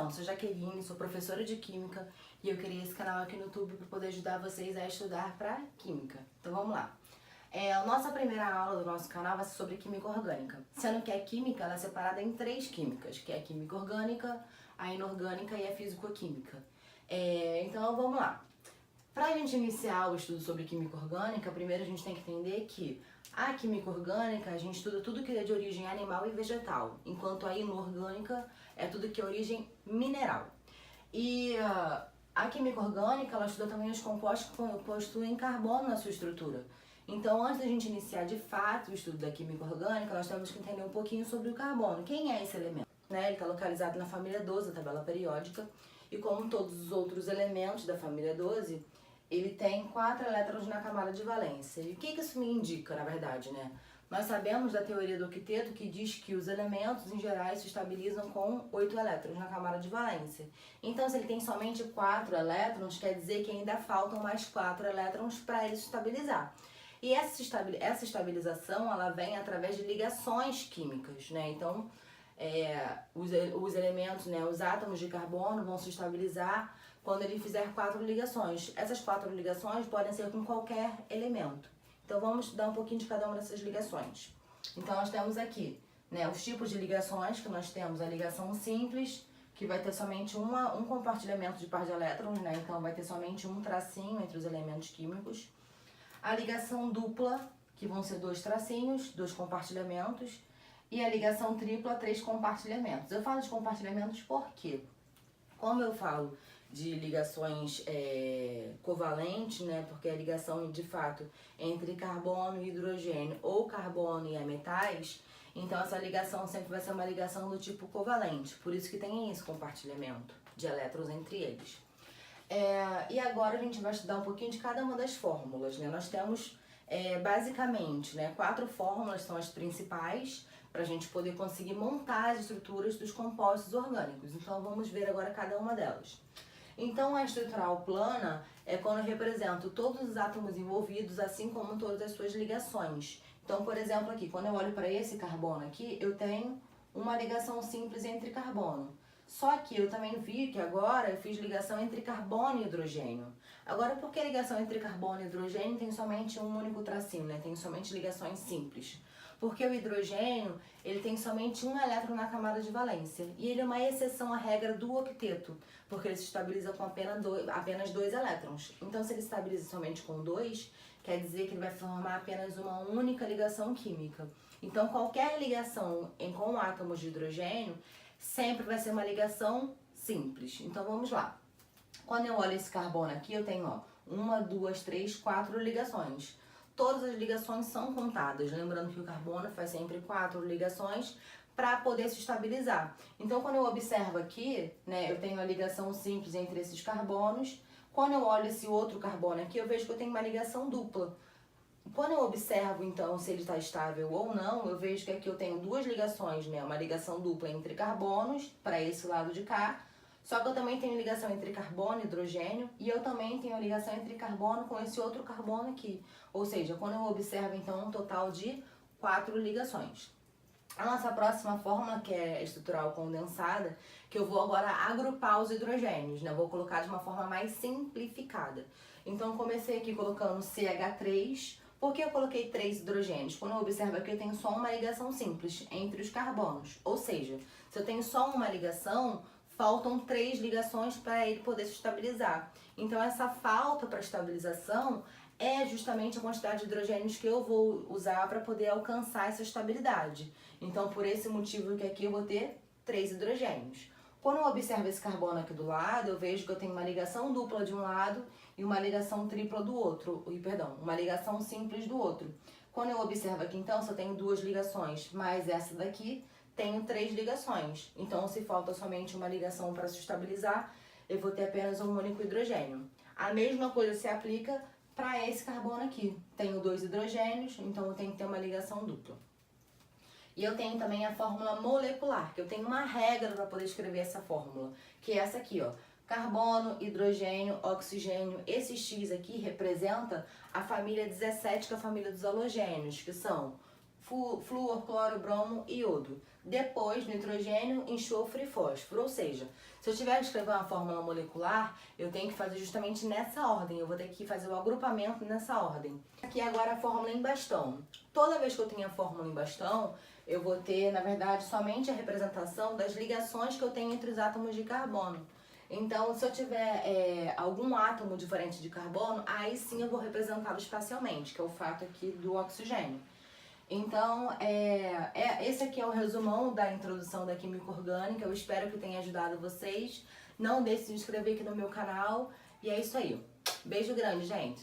Então, sou Jaqueline, sou professora de Química e eu criei esse canal aqui no YouTube para poder ajudar vocês a estudar para Química. Então vamos lá. A nossa primeira aula do nosso canal vai ser sobre Química Orgânica, sendo que a Química ela é separada em 3 químicas, que é a Química Orgânica, a Inorgânica e a Físico-Química. Então vamos lá. Para a gente iniciar o estudo sobre Química Orgânica, primeiro a gente tem que entender que a Química Orgânica, a gente estuda tudo que é de origem animal e vegetal, enquanto a Inorgânica é tudo que é origem mineral. E a Química Orgânica, ela estuda também os compostos que possuem carbono na sua estrutura. Então, antes da gente iniciar de fato o estudo da Química Orgânica, nós temos que entender um pouquinho sobre o carbono. Quem é esse elemento? Ele está localizado na família 12 da tabela periódica e, como todos os outros elementos da família 12, ele tem 4 elétrons na camada de valência. E o que isso me indica, na verdade, né? Nós sabemos da teoria do octeto que diz que os elementos, em geral, se estabilizam com 8 elétrons na camada de valência. Então, se ele tem somente 4 elétrons, quer dizer que ainda faltam mais 4 elétrons para ele se estabilizar. E essa estabilização, ela vem através de ligações químicas, né? Então, os elementos, né, os átomos de carbono vão se estabilizar quando ele fizer 4 ligações. Essas 4 ligações podem ser com qualquer elemento. Então vamos estudar um pouquinho de cada uma dessas ligações. Então nós temos aqui, né, os tipos de ligações, que nós temos a ligação simples, que vai ter somente um compartilhamento de par de elétrons, né? Então vai ter somente um tracinho entre os elementos químicos. A ligação dupla, que vão ser 2 tracinhos, 2 compartilhamentos. E a ligação tripla, 3 compartilhamentos. Eu falo de compartilhamentos porque, como eu falo de ligações covalentes, né, porque a ligação de fato entre carbono e hidrogênio ou carbono e ametais, então essa ligação sempre vai ser uma ligação do tipo covalente, por isso que tem esse compartilhamento de elétrons entre eles. E agora a gente vai estudar um pouquinho de cada uma das fórmulas, né? Nós temos basicamente, né, 4 fórmulas são as principais para a gente poder conseguir montar as estruturas dos compostos orgânicos. Então vamos ver agora cada uma delas. Então a estrutural plana é quando eu represento todos os átomos envolvidos, assim como todas as suas ligações. Então, por exemplo, aqui, quando eu olho para esse carbono aqui, eu tenho uma ligação simples entre carbono. Só que eu também vi que agora eu fiz ligação entre carbono e hidrogênio. Agora, por que ligação entre carbono e hidrogênio tem somente um único tracinho, né? Tem somente ligações simples? Porque o hidrogênio, ele tem somente um elétron na camada de valência. E ele é uma exceção à regra do octeto, porque ele se estabiliza com apenas 2 elétrons. Então, se ele se estabiliza somente com 2, quer dizer que ele vai formar apenas uma única ligação química. Então, qualquer ligação com átomos de hidrogênio sempre vai ser uma ligação simples. Então, vamos lá. Quando eu olho esse carbono aqui, eu tenho 1, 2, 3, 4 ligações. Todas as ligações são contadas, lembrando que o carbono faz sempre 4 ligações para poder se estabilizar. Então, quando eu observo aqui, né, eu tenho a ligação simples entre esses carbonos. Quando eu olho esse outro carbono aqui, eu vejo que eu tenho uma ligação dupla. Quando eu observo, então, se ele está estável ou não, eu vejo que aqui eu tenho 2 ligações, né, uma ligação dupla entre carbonos, para esse lado de cá. Só que eu também tenho ligação entre carbono e hidrogênio, e eu também tenho ligação entre carbono com esse outro carbono aqui. Ou seja, quando eu observo, então, um total de 4 ligações. A nossa próxima fórmula, que é estrutural condensada, que eu vou agora agrupar os hidrogênios, né? Vou colocar de uma forma mais simplificada. Então, comecei aqui colocando CH3. Por que eu coloquei 3 hidrogênios? Quando eu observo aqui, eu tenho só uma ligação simples entre os carbonos. Ou seja, se eu tenho só uma ligação, faltam 3 ligações para ele poder se estabilizar. Então, essa falta para estabilização é justamente a quantidade de hidrogênios que eu vou usar para poder alcançar essa estabilidade. Então, por esse motivo que aqui eu vou ter 3 hidrogênios. Quando eu observo esse carbono aqui do lado, eu vejo que eu tenho uma ligação dupla de um lado e uma ligação tripla do outro, uma ligação simples do outro. Quando eu observo aqui, então, se eu tenho 2 ligações mais essa daqui, tenho 3 ligações. Então, se falta somente uma ligação para se estabilizar, eu vou ter apenas um único hidrogênio. A mesma coisa se aplica para esse carbono aqui. Tenho 2 hidrogênios, então eu tenho que ter uma ligação dupla. E eu tenho também a fórmula molecular, que eu tenho uma regra para poder escrever essa fórmula, que é essa aqui, ó. Carbono, hidrogênio, oxigênio. Esse X aqui representa a família 17, que é a família dos halogênios, que são flúor, cloro, bromo e iodo. Depois, nitrogênio, enxofre e fósforo. Ou seja, se eu tiver que escrever uma fórmula molecular, eu tenho que fazer justamente nessa ordem. Eu vou ter que fazer o agrupamento nessa ordem. Aqui agora a fórmula em bastão. Toda vez que eu tenho a fórmula em bastão, eu vou ter, na verdade, somente a representação das ligações que eu tenho entre os átomos de carbono. Então, se eu tiver algum átomo diferente de carbono, aí sim eu vou representá-lo espacialmente, que é o fato aqui do oxigênio. Então, esse aqui é o resumão da introdução da química orgânica. Eu espero que tenha ajudado vocês. Não deixe de se inscrever aqui no meu canal. E é isso aí. Beijo grande, gente!